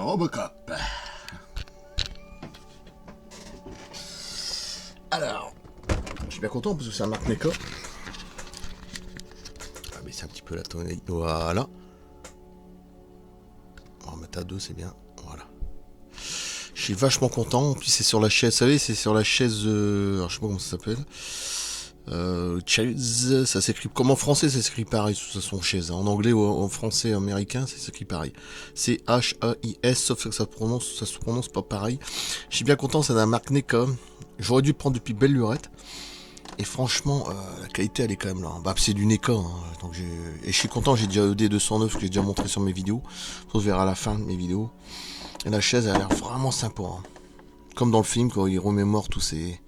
Robocop. Alors, je suis bien content parce que c'est un Mark Neko. Ah mais c'est un petit peu la tonalité. Voilà. On va remettre à 2, c'est bien. Voilà. Je suis vachement content. En plus c'est sur la chaise, vous savez, c'est sur la chaise... alors je sais pas comment ça s'appelle. Chaise, ça s'écrit comme en français, ça s'écrit pareil, sous façon chaise. En anglais ou en français américain, ça s'écrit pareil. C'est H-A-I-S, sauf que ça se prononce pas pareil. Je suis bien content, c'est un Mark Neko. J'aurais dû prendre depuis belle lurette. Et franchement, la qualité elle est quand même là. Bah, c'est du Neko, hein. Donc et je suis content, j'ai déjà ED209 que j'ai déjà montré sur mes vidéos. On se verra à la fin de mes vidéos. Et la chaise elle a l'air vraiment sympa, hein. Comme dans le film, quand il remémore tous ses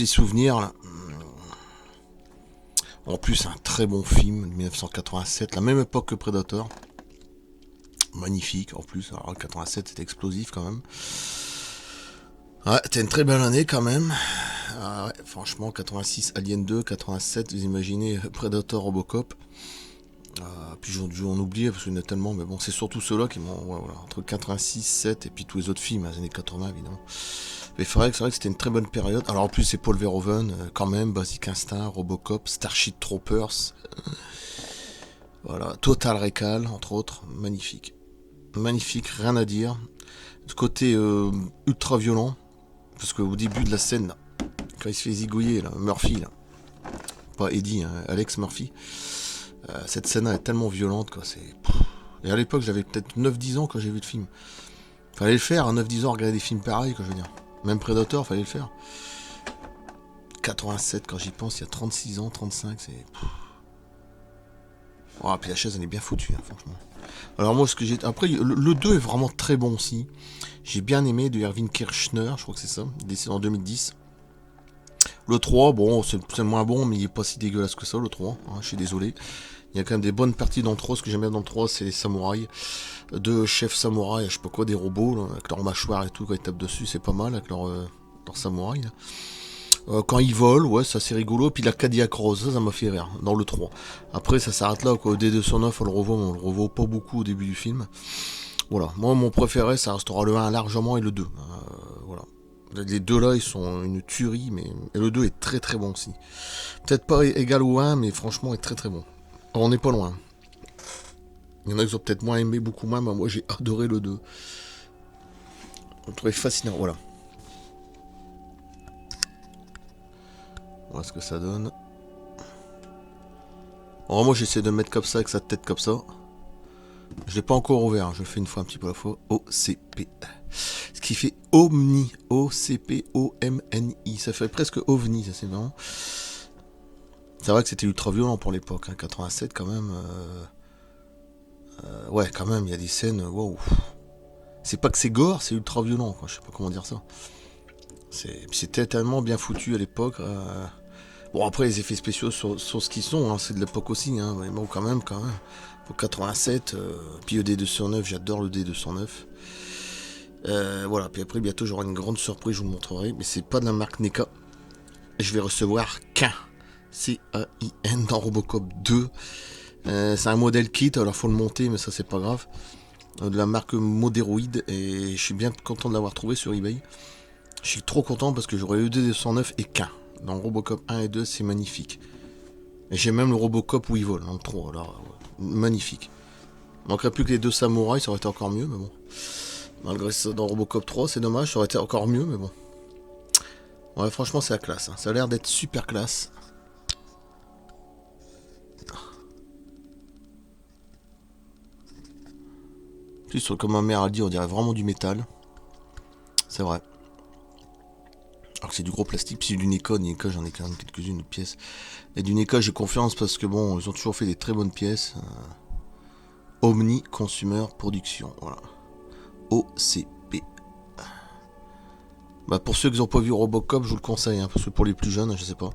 souvenirs là. En plus, un très bon film de 1987, la même époque que Predator. Magnifique en plus. Alors, 87, c'était explosif quand même. Ouais, c'était une très belle année quand même. Ah ouais, franchement, 86, Alien 2, 87, vous imaginez Predator, Robocop. Puis j'en oubliais parce qu'il y en a tellement, mais bon, c'est surtout ceux-là qui m'ont. Ouais, voilà, entre 86, 7 et puis tous les autres films, les années 80 évidemment. Mais c'est vrai que c'était une très bonne période. Alors en plus, c'est Paul Verhoeven, quand même, Basic Instinct, Robocop, Starship Troopers. Voilà, Total Recall, entre autres, magnifique. Magnifique, rien à dire. Ce côté ultra violent, parce qu'au début de la scène, là, quand il se fait zigouiller, là, Murphy, là, pas Eddie, hein, Alex Murphy, cette scène-là est tellement violente, quoi, c'est... Et à l'époque, j'avais peut-être 9-10 ans quand j'ai vu le film. Fallait le faire, à 9-10 ans, regarder des films pareils, quoi, je veux dire. Même Predator, fallait le faire. 87, quand j'y pense, il y a 36 ans, 35, c'est... Oh, puis la chaise, elle est bien foutue, hein, franchement. Alors moi, ce que j'ai... Après, le 2 est vraiment très bon aussi. J'ai bien aimé, de Erwin Kirchner, je crois que c'est ça, décédé en 2010. Le 3, bon, c'est moins bon, mais il est pas si dégueulasse que ça, le 3, hein, je suis désolé. Il y a quand même des bonnes parties dans le 3. Ce que j'aime bien dans le 3, c'est les samouraïs. Deux chefs samouraïs, je sais pas quoi, des robots, là, avec leur mâchoire et tout, quand ils tapent dessus, c'est pas mal, avec leur samouraï. Quand ils volent, ouais, ça c'est rigolo. Puis la Cadillac Rose, ça m'a fait rire, dans le 3. Après, ça s'arrête là, quoi. Au D209, on le revoit, mais on le revoit pas beaucoup au début du film. Voilà, moi, mon préféré, ça restera le 1 largement et le 2. Voilà. Les deux là, ils sont une tuerie, mais et le 2 est très très bon aussi. Peut-être pas égal au 1, mais franchement, est très très bon. Alors, on n'est pas loin. Il y en a qui ont peut-être moins aimé, beaucoup moins, mais moi j'ai adoré le 2. On le trouvait fascinant, voilà. Voilà ce que ça donne. Alors moi j'essaie de mettre comme ça, avec sa tête comme ça. Je l'ai pas encore ouvert, hein. Je le fais une fois un petit peu à la fois. OCP. Ce qui fait Omni. O-C-P-O-M-N-I. Ça fait presque OVNI, ça c'est marrant. C'est vrai que c'était ultra violent pour l'époque, hein. 87 quand même. Ouais, quand même, il y a des scènes. Waouh. C'est pas que c'est gore, c'est ultra violent, quoi. Je sais pas comment dire ça. C'était tellement bien foutu à l'époque. Bon, après, les effets spéciaux sur ce qu'ils sont, hein, c'est de l'époque aussi, hein, mais bon, quand même. Pour 87, puis le D209, j'adore le D209. Voilà, puis après, bientôt, j'aurai une grande surprise, je vous le montrerai, mais c'est pas de la marque NECA. Je vais recevoir Cain, C-A-I-N, dans Robocop 2. C'est un modèle kit, alors faut le monter, mais ça, c'est pas grave. De la marque Moderoid, et je suis bien content de l'avoir trouvé sur eBay. Je suis trop content parce que j'aurai le D209 et Cain. Dans Robocop 1 et 2, c'est magnifique. Et j'ai même le Robocop où il vole, dans le 3, alors magnifique. Il manquerait plus que les deux samouraïs, ça aurait été encore mieux, mais bon. Malgré ça, dans Robocop 3, c'est dommage, ça aurait été encore mieux, mais bon. Ouais, franchement, c'est la classe, hein. Ça a l'air d'être super classe. En plus, comme ma mère a dit, on dirait vraiment du métal. C'est vrai. Alors que c'est du gros plastique, puis c'est du NECA, j'en ai quand même quelques-unes de pièces. Et du NECA, j'ai confiance parce que bon, ils ont toujours fait des très bonnes pièces. Omni Consumer Production, voilà. OCP. Bah pour ceux qui n'ont pas vu Robocop, je vous le conseille, hein, parce que pour les plus jeunes, je sais pas.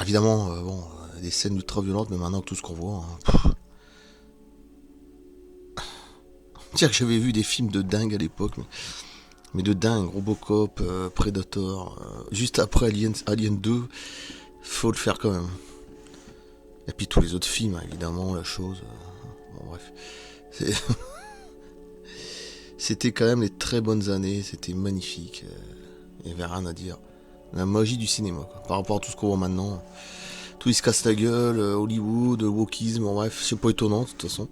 Évidemment, bon, des scènes ultra violentes, mais maintenant que tout ce qu'on voit. Hein, dire que j'avais vu des films de dingue à l'époque, mais de dingue, Robocop, Predator, juste après Alien 2, faut le faire quand même. Et puis tous les autres films, hein, évidemment, la chose. Bon bref. C'était quand même les très bonnes années, c'était magnifique. Il n'y avait rien à dire. La magie du cinéma, quoi. Par rapport à tout ce qu'on voit maintenant. Tout il se casse la gueule, Hollywood, wokisme, bon, bref, c'est pas étonnant de toute façon.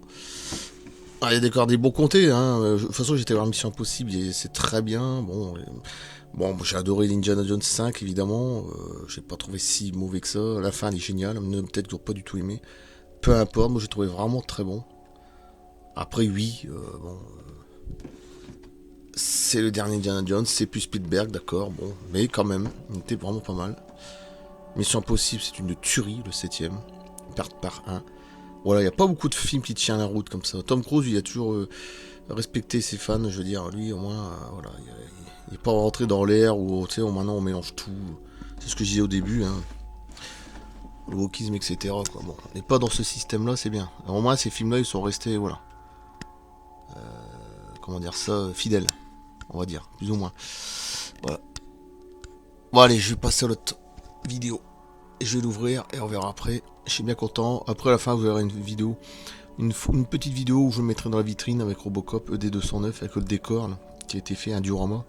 Ah, il y a des bons comtés, hein. De toute façon, j'étais voir Mission Impossible, et c'est très bien. Bon, j'ai adoré l'Indiana Jones 5, évidemment. J'ai pas trouvé si mauvais que ça. La fin, elle est géniale. Peut-être que j'ai pas du tout aimé. Peu importe, moi j'ai trouvé vraiment très bon. Après, oui, c'est le dernier Indiana Jones, c'est plus Spielberg, d'accord, bon, mais quand même, il était vraiment pas mal. Mission Impossible, c'est une tuerie, le 7ème, par un. Voilà, il n'y a pas beaucoup de films qui tiennent la route comme ça. Tom Cruise, il a toujours respecté ses fans, je veux dire, lui au moins, voilà, il n'est pas rentré dans l'air où, tu sais, maintenant on mélange tout. C'est ce que je disais au début, hein. Le wokisme, etc. Quoi. Bon, on n'est pas dans ce système-là, c'est bien. Alors, au moins, ces films-là, ils sont restés, voilà. Comment dire ça, fidèles, on va dire, plus ou moins. Voilà. Bon, allez, je vais passer à l'autre vidéo. Je vais l'ouvrir et on verra après. Je suis bien content. Après, à la fin, vous verrez une vidéo. Une petite vidéo où je le mettrai dans la vitrine avec Robocop ED209, avec le décor là, qui a été fait, un diorama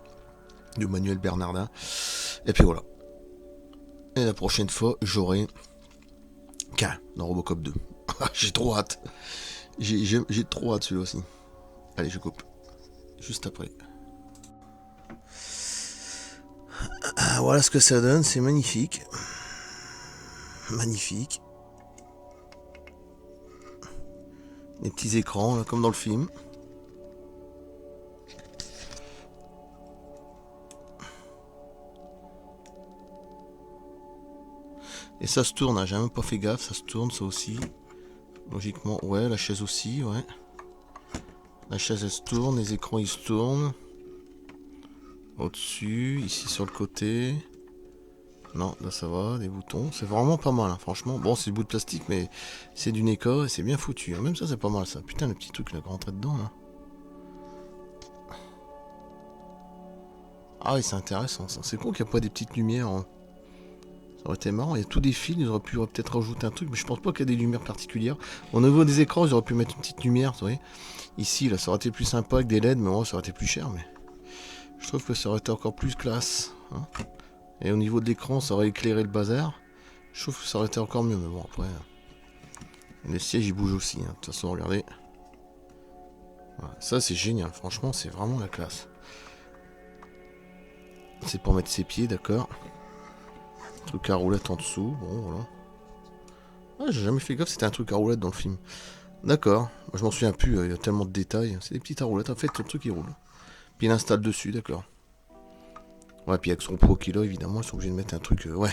de Manuel Bernardin. Et puis voilà. Et la prochaine fois, j'aurai qu'un dans Robocop 2. J'ai trop hâte. J'ai trop hâte celui-là aussi. Allez, je coupe. Juste après. Ah, voilà ce que ça donne, c'est magnifique. Magnifique. Des petits écrans, là, comme dans le film. Et ça se tourne, hein, j'ai même pas fait gaffe, ça se tourne, ça aussi. Logiquement, ouais, la chaise aussi, ouais. La chaise elle se tourne, les écrans ils se tournent. Au-dessus, ici sur le côté. Non, là ça va, des boutons. C'est vraiment pas mal, hein, franchement. Bon, c'est du bout de plastique, mais c'est du NECA et c'est bien foutu. Même ça, c'est pas mal ça. Putain, le petit truc là, rentré dedans là. Ah oui, c'est intéressant ça. C'est con qu'il n'y a pas des petites lumières. Hein. Ça aurait été marrant. Il y a tous des fils, ils auraient pu peut-être rajouter un truc, mais je pense pas qu'il y a des lumières particulières. Au niveau des écrans, ils auraient pu mettre une petite lumière, vous voyez. Ici, là, ça aurait été plus sympa avec des LED, mais bon, ça aurait été plus cher, mais. Je trouve que ça aurait été encore plus classe. Hein. Et au niveau de l'écran, ça aurait éclairé le bazar. Je trouve que ça aurait été encore mieux, mais bon, après. Les sièges, ils bougent aussi. Hein. De toute façon, regardez. Voilà. Ça, c'est génial. Franchement, c'est vraiment la classe. C'est pour mettre ses pieds, d'accord. Truc à roulette en dessous. Bon, voilà. Ah, j'ai jamais fait gaffe, c'était un truc à roulette dans le film. D'accord. Moi, je m'en souviens plus, il y a tellement de détails. C'est des petites à roulettes. En fait, le truc, il roule. Puis il installe dessus, d'accord. Ouais, puis avec son Pro Kilo, évidemment, ils sont obligés de mettre un truc. Ouais.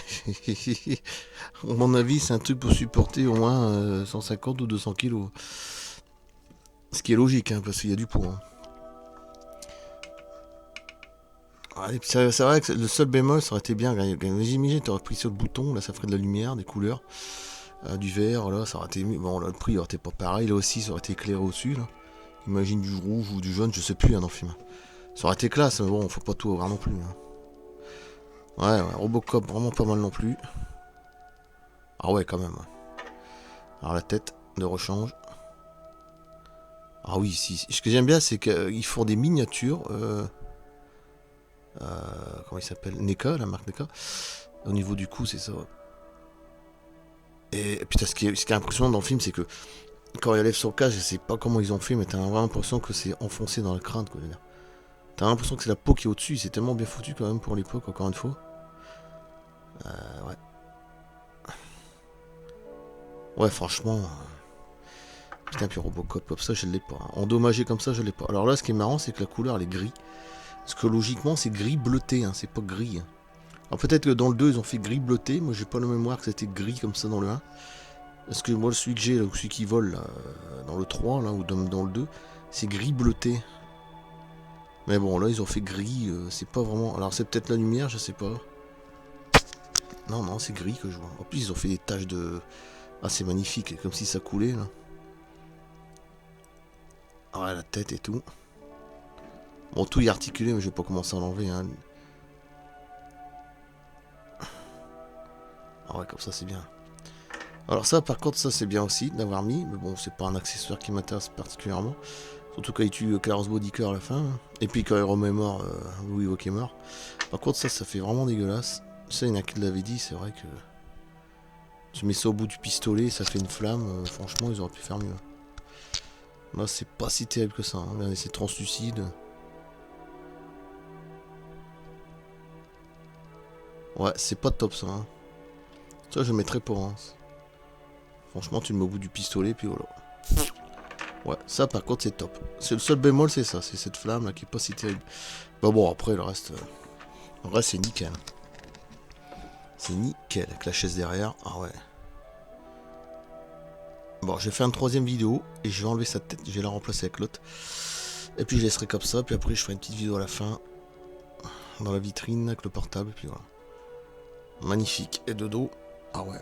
À mon avis, c'est un truc pour supporter au moins 150 ou 200 kilos. Ce qui est logique, hein, parce qu'il y a du poids. Hein. Ouais, c'est vrai que le seul bémol, ça aurait été bien. J'imagine, tu aurais pris sur le bouton, là, ça ferait de la lumière, des couleurs. Du vert, là, ça aurait été mieux. Bon, là, le prix aurait été pas pareil. Là aussi, ça aurait été éclairé au-dessus, là. Imagine du rouge ou du jaune, je sais plus, hein, dans le film. Ça aurait été classe, mais bon, faut pas tout avoir non plus. Hein. Ouais, Robocop, vraiment pas mal non plus. Ah ouais, quand même. Alors la tête de rechange. Ah oui, si. Ce que j'aime bien, c'est qu'ils font des miniatures. Comment il s'appelle, NECA, la marque NECA. Au niveau du cou, c'est ça. Et putain, ce qui est impressionnant dans le film, c'est que quand il enlève son casque, je sais pas comment ils ont fait, mais t'as vraiment l'impression que c'est enfoncé dans le crâne, quoi. T'as l'impression que c'est la peau qui est au-dessus, c'est tellement bien foutu quand même pour l'époque, encore une fois. Ouais. Ouais, franchement. Putain, puis Robocop, comme ça, je l'ai pas. Endommagé comme ça, je l'ai pas. Alors là, ce qui est marrant, c'est que la couleur, elle est gris. Parce que logiquement, c'est gris bleuté, hein, c'est pas gris. Hein. Alors peut-être que dans le 2, ils ont fait gris bleuté. Moi, j'ai pas la mémoire que c'était gris comme ça dans le 1. Parce que moi, celui que j'ai, ou celui qui vole, là, dans le 3, là, ou dans le 2, c'est gris bleuté. Mais bon, là, ils ont fait gris, c'est pas vraiment... Alors, c'est peut-être la lumière, je sais pas. Non, non, c'est gris que je vois. En plus, ils ont fait des taches de... Ah, c'est magnifique, comme si ça coulait, là. Ah ouais, la tête et tout. Bon, tout est articulé, mais je vais pas commencer à l'enlever, hein. Ah ouais, comme ça, c'est bien. Alors ça, par contre, ça, c'est bien aussi d'avoir mis. Mais bon, c'est pas un accessoire qui m'intéresse particulièrement. Surtout quand il tue Clarence Bodicker à la fin. Et puis quand il remémore Louis Walker. Par contre, ça fait vraiment dégueulasse. Ça, il y en a qui l'avaient dit, c'est vrai que... Tu mets ça au bout du pistolet, ça fait une flamme. Franchement, ils auraient pu faire mieux. Là, c'est pas si terrible que ça. Hein. Regardez, c'est translucide. Ouais, c'est pas top ça. Hein. Ça, je mettrais pas. Hein. Franchement, tu le mets au bout du pistolet, puis voilà. Ouais, ça par contre, c'est top. C'est le seul bémol, c'est ça. C'est cette flamme là qui est pas si terrible. Bah bon, après, le reste c'est nickel. C'est nickel avec la chaise derrière. Ah ouais. Bon, j'ai fait une troisième vidéo et je vais enlever sa tête. Je vais la remplacer avec l'autre. Et puis je laisserai comme ça. Puis après, je ferai une petite vidéo à la fin. Dans la vitrine avec le portable. Et puis voilà. Magnifique. Et de dos. Ah ouais.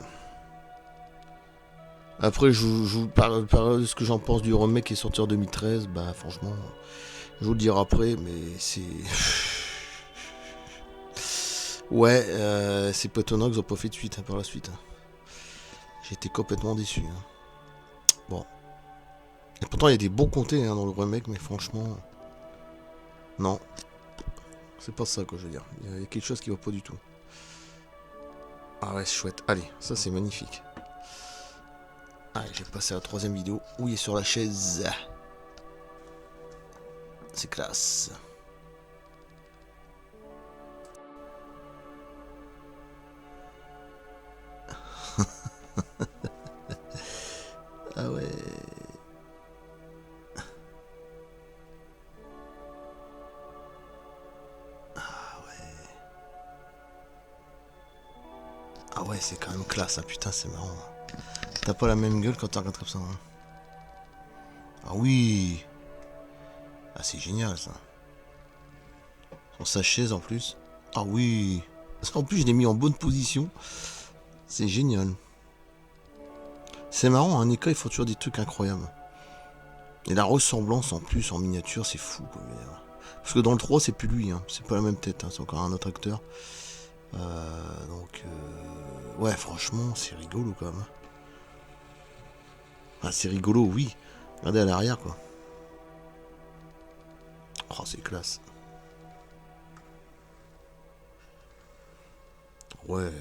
Après, je vous parle de ce que j'en pense du remake qui est sorti en 2013. Bah, franchement, je vous le dirai après, mais c'est. Ouais, c'est pas étonnant qu'ils ont pas fait de suite hein, par la suite. Hein. J'ai été complètement déçu. Hein. Bon. Et pourtant, il y a des beaux comtés hein, dans le remake, mais franchement. Non. C'est pas ça que je veux dire. Il y a quelque chose qui va pas du tout. Ah ouais, c'est chouette. Allez, ça c'est magnifique. Allez, j'ai passé à la troisième vidéo où il est sur la chaise. C'est classe. Ah ouais. Ah ouais, c'est quand même classe, hein. Putain, c'est marrant. T'as pas la même gueule quand tu regardes comme ça. Hein. Ah oui. Ah, c'est génial ça. Sur sa chaise en plus. Ah oui. En plus, je l'ai mis en bonne position. C'est génial. C'est marrant, hein, Nika, il faut toujours des trucs incroyables. Et la ressemblance en plus en miniature, c'est fou. Quoi. Parce que dans le 3, c'est plus lui. Hein. C'est pas la même tête. Hein. C'est encore un autre acteur. Ouais, franchement, c'est rigolo quand même. Ah, c'est rigolo, oui. Regardez à l'arrière, quoi. Oh, c'est classe. Ouais.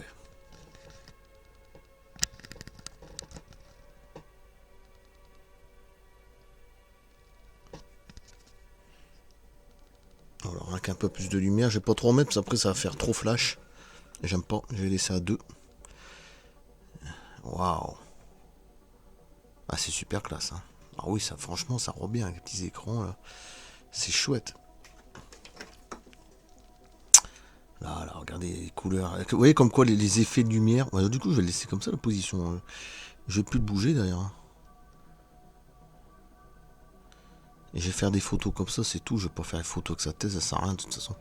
Alors, avec un peu plus de lumière, je vais pas trop en mettre, parce qu'après ça va faire trop flash. J'aime pas, je vais laisser à 2. Waouh. Ah, c'est super classe. Hein. Ah oui, ça, franchement, ça rend bien avec les petits écrans, là. C'est chouette. Là, regardez les couleurs. Vous voyez comme quoi les effets de lumière. Ouais, du coup, je vais le laisser comme ça, la position. Je vais plus le bouger, d'ailleurs. Hein. Et je vais faire des photos comme ça, c'est tout. Je vais pas faire les photos avec sa tête, ça sert à rien de toute façon.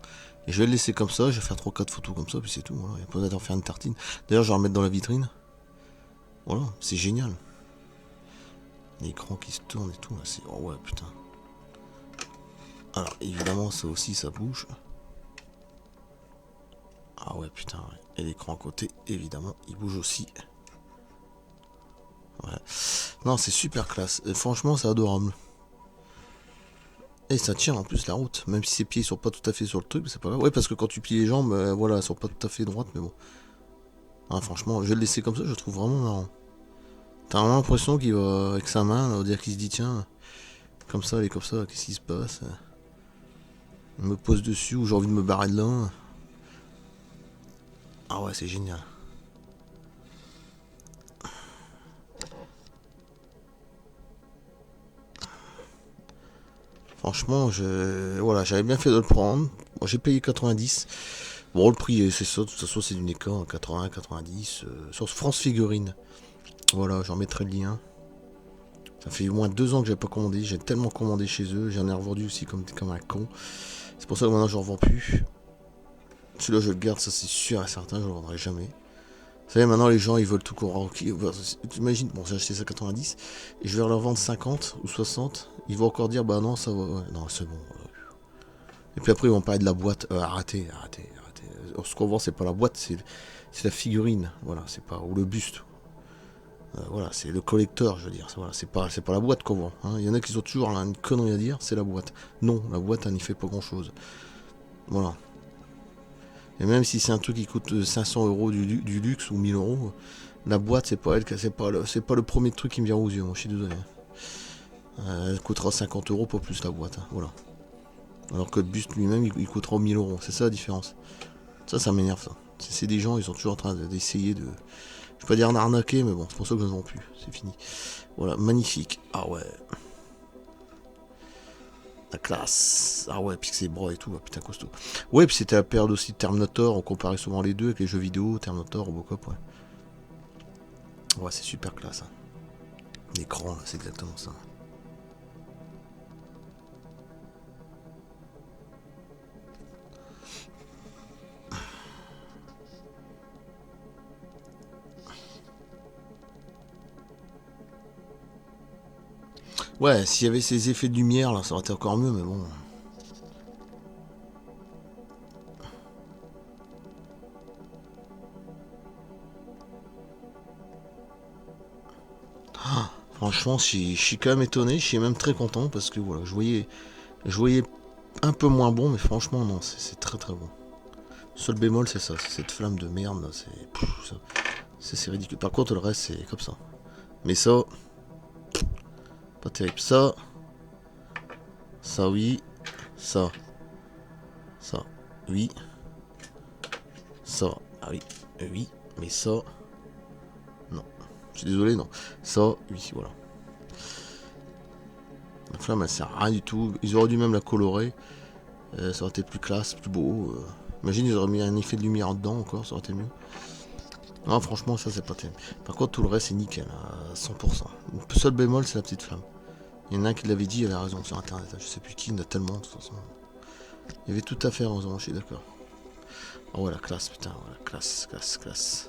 Et je vais le laisser comme ça, je vais faire 3-4 photos comme ça, puis c'est tout. Voilà. Il n'y a pas besoin d'en faire une tartine. D'ailleurs, je vais en remettre dans la vitrine. Voilà, c'est génial. L'écran qui se tourne et tout, là, c'est... Oh ouais, putain. Alors, évidemment, ça aussi, ça bouge. Ah ouais, putain, ouais. Et l'écran à côté, évidemment, il bouge aussi. Ouais. Non, c'est super classe. Et franchement, c'est adorable. Et ça tient en plus la route, même si ses pieds sont pas tout à fait sur le truc, c'est pas grave. Ouais, parce que quand tu plies les jambes, voilà, elles sont pas tout à fait droites, mais bon. Ah, franchement, je vais le laisser comme ça, je le trouve vraiment marrant. T'as vraiment l'impression qu'il va avec sa main, là, on dirait qu'il se dit tiens, comme ça, elle est comme ça, qu'est-ce qui se passe? Il me pose dessus ou j'ai envie de me barrer de là. Ah ouais, c'est génial. Franchement, voilà, j'avais bien fait de le prendre. Bon, j'ai payé 90. Bon, le prix, c'est ça. De toute façon, c'est du Neka, 80, 90. Sur France Figurine. Voilà, j'en mettrai le lien. Ça fait au moins 2 ans que j'ai pas commandé. J'ai tellement commandé chez eux. J'en ai revendu aussi comme un con. C'est pour ça que maintenant, je ne revends plus. Celui-là, je le garde, ça c'est sûr et certain. Je ne le vendrai jamais. Vous savez, maintenant, les gens, ils veulent tout courant. T'imagines, bon, j'ai acheté ça 90. Et je vais leur vendre 50 ou 60. Ils vont encore dire, bah non, ça va. Ouais, non, c'est bon. Et puis après, ils vont parler de la boîte. Arrêtez. Ce qu'on vend, c'est pas la boîte, c'est la figurine. Voilà, c'est pas. Ou le buste. Voilà, c'est le collecteur, je veux dire. Voilà, c'est pas la boîte qu'on vend. Hein. Il y en a qui ont toujours là, une connerie à dire, c'est la boîte. Non, la boîte, elle n'y fait pas grand-chose. Voilà. Et même si c'est un truc qui coûte 500 euros du luxe ou 1000 euros, la boîte, c'est pas elle, c'est pas le premier truc qui me vient aux yeux. Moi, je suis désolé. Elle coûtera 50 euros, pas plus la boîte. Hein. Voilà. Alors que le buste lui-même, il coûtera 1000 euros. C'est ça la différence. Ça m'énerve ça. C'est des gens, ils sont toujours en train d'essayer de. Je vais pas dire d'arnaquer, mais bon, c'est pour ça que je ne vends plus. C'est fini. Voilà, magnifique. Ah ouais. La classe. Ah ouais, puis que c'est bras et tout, putain costaud. Ouais, puis c'était la période aussi de Terminator, on comparait souvent les deux avec les jeux vidéo, Terminator, Robocop, ouais. Ouais, c'est super classe. Hein. L'écran, là, c'est exactement ça. Ouais, s'il y avait ces effets de lumière, là, ça aurait été encore mieux, mais bon. Franchement, je suis quand même étonné, je suis même très content parce que voilà, je voyais un peu moins bon, mais franchement, non, c'est très très bon. Seul bémol, c'est ça, c'est cette flamme de merde, là, c'est ridicule. Par contre, le reste, c'est comme ça. Mais ça, pas terrible. Ça oui, ça, oui, ça, ah oui, oui, mais ça, non. Je suis désolé, non. Ça, oui, voilà. La flamme, elle sert à rien du tout. Ils auraient dû même la colorer. Ça aurait été plus classe, plus beau. Imagine, ils auraient mis un effet de lumière dedans encore, ça aurait été mieux. Non, franchement, ça, c'est pas terrible. Par contre, tout le reste, c'est nickel, à 100%. Le seul bémol, c'est la petite flamme. Il y en a un qui l'avait dit, il avait raison sur internet. Je sais plus qui, il y en a tellement, de toute façon. Il y avait tout à faire, heureusement, je suis d'accord. Oh, ouais, la classe, putain, voilà, classe, classe, classe.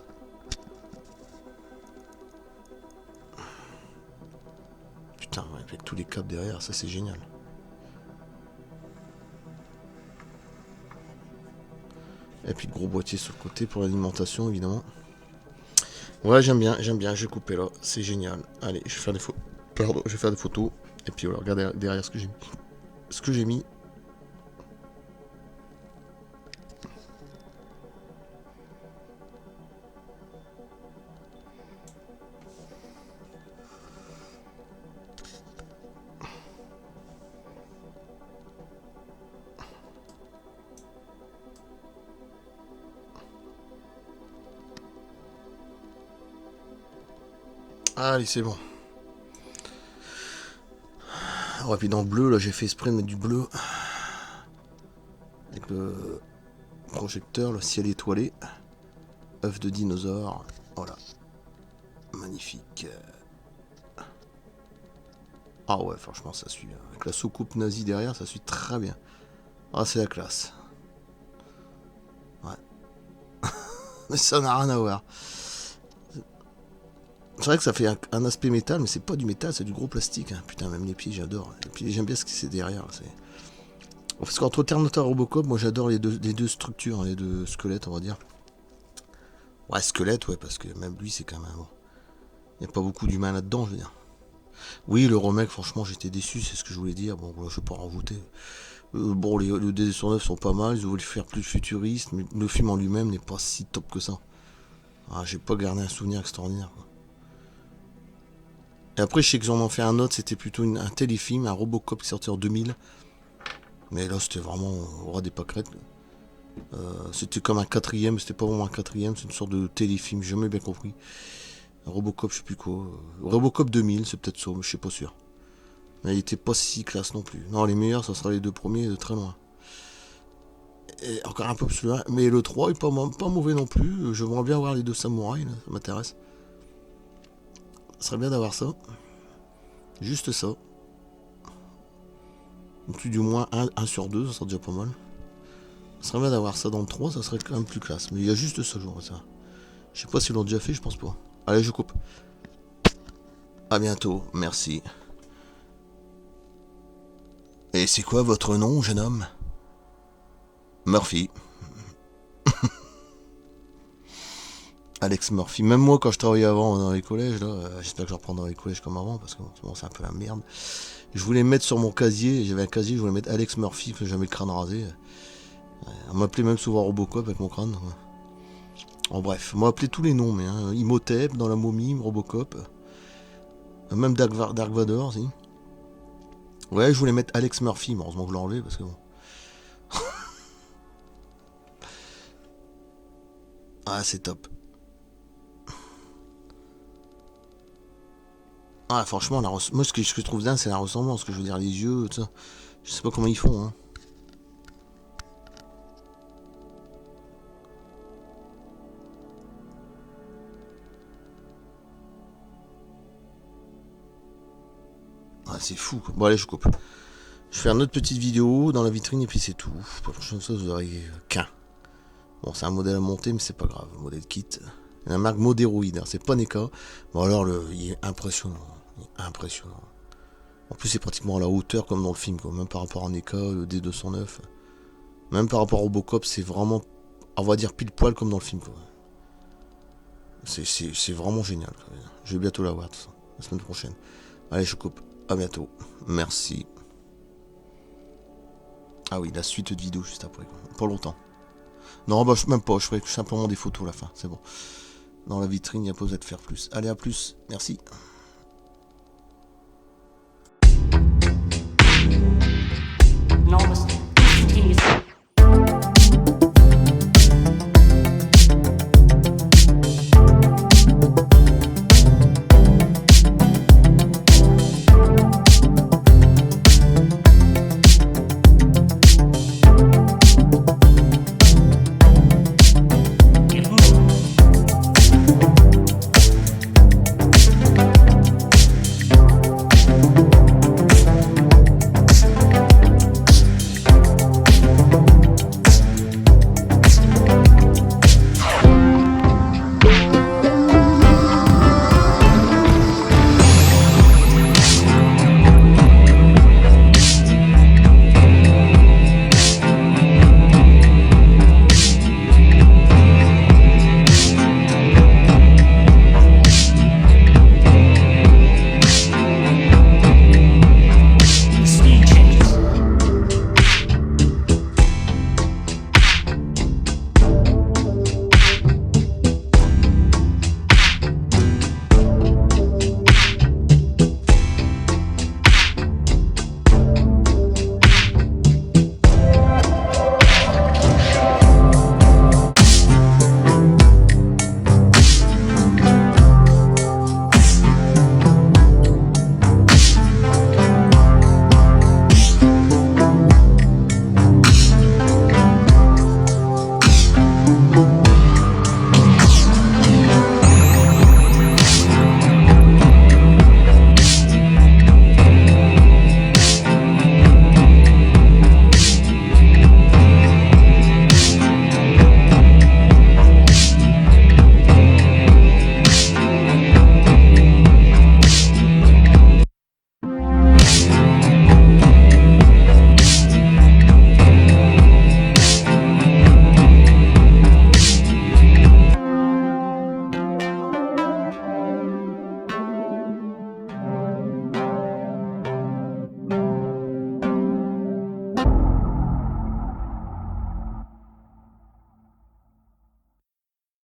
Putain, ouais, avec tous les câbles derrière, ça, c'est génial. Et puis le gros boîtier sur le côté pour l'alimentation, évidemment. Ouais, j'aime bien, j'ai coupé là, c'est génial. Allez, je vais faire des photos. Pardon, je vais faire des photos. Et puis voilà, regardez derrière ce que j'ai mis. Ce que j'ai mis. Allez, c'est bon. Ouais, puis dans le bleu, là, j'ai fait exprès de mettre du bleu. Avec le projecteur, le ciel étoilé. œuf de dinosaure. Voilà. Magnifique. Ah ouais, franchement, ça suit. Avec la soucoupe nazie derrière, ça suit très bien. Ah, c'est la classe. Ouais. Mais ça n'a rien à voir. C'est vrai que ça fait un aspect métal, mais c'est pas du métal, c'est du gros plastique. Hein. Putain, même les pieds, j'adore. Les pieds, j'aime bien ce que c'est derrière. Parce qu'entre Terminator et Robocop, moi j'adore les deux structures, hein, les deux squelettes, on va dire. Ouais, squelette, ouais, parce que même lui, c'est quand même. Bon. Il n'y a pas beaucoup d'humains là-dedans, je veux dire. Oui, le remake, franchement, j'étais déçu, c'est ce que je voulais dire. Bon, je vais pas en rajouter. Bon, les DD109 sont pas mal, ils ont voulu faire plus futuriste, mais le film en lui-même n'est pas si top que ça. Ah, j'ai pas gardé un souvenir extraordinaire. Quoi. Et après, je sais qu'ils en ont fait un autre, c'était plutôt un téléfilm, un Robocop qui sortait en 2000. Mais là, c'était vraiment au ras des pâquerettes. C'était comme un quatrième, c'était pas vraiment un quatrième, c'est une sorte de téléfilm, j'ai jamais bien compris. Un Robocop, je sais plus quoi. Robocop 2000, c'est peut-être ça, mais je suis pas sûr. Mais il était pas si classe non plus. Non, les meilleurs, ça sera les deux premiers de très loin. Et encore un peu plus loin. Mais le 3 est pas mauvais non plus. Je voudrais bien voir les deux samouraïs, là, ça m'intéresse. Ça serait bien d'avoir ça. Juste ça. Ou plus du moins un sur deux, ça serait déjà pas mal. Ça serait bien d'avoir ça dans le 3, ça serait quand même plus classe. Mais il y a juste ça, jour, ça. Je sais pas s'ils l'ont déjà fait, je pense pas. Allez, je coupe. À bientôt, merci. Et c'est quoi votre nom, jeune homme? Murphy. Alex Murphy. Même moi, quand je travaillais avant dans les collèges, là, j'espère que je reprendrai les collèges comme avant, parce que bon, c'est un peu la merde. Je voulais mettre sur mon casier, j'avais un casier, je voulais mettre Alex Murphy, parce que j'avais le crâne rasé. On m'appelait même souvent Robocop avec mon crâne. Ouais. En bref, on m'a appelé tous les noms, mais Imhotep, dans la momie, Robocop. Même Dark Vador, si. Ouais, je voulais mettre Alex Murphy, mais heureusement que je l'ai enlevé, parce que bon. Ah, c'est top. Ah, franchement, moi, ce que je trouve dingue, c'est la ressemblance, que je veux dire, les yeux, tout ça. Je sais pas comment ils font, hein. Ah, c'est fou, quoi. Bon, allez, je coupe. Je fais une autre petite vidéo dans la vitrine, et puis c'est tout. Pour la prochaine fois, vous aurez qu'un. Bon, c'est un modèle à monter, mais c'est pas grave. Modèle kit. La marque Moderoid, hein, c'est pas NECA. Bon, alors, il est impressionnant. Il est impressionnant. En plus, c'est pratiquement à la hauteur comme dans le film, quoi. Même par rapport à NECA, le D209. Même par rapport au Robocop, c'est vraiment, on va dire, pile poil comme dans le film, quoi. C'est vraiment génial, quoi. Je vais bientôt l'avoir, tout ça. La semaine prochaine. Allez, je coupe. À bientôt. Merci. Ah oui, la suite de vidéos juste après, quoi. Pas longtemps. Non, bah, même pas. Je ferai simplement des photos à la fin. C'est bon. Dans la vitrine, il n'y a pas besoin de faire plus. Allez, à plus. Merci.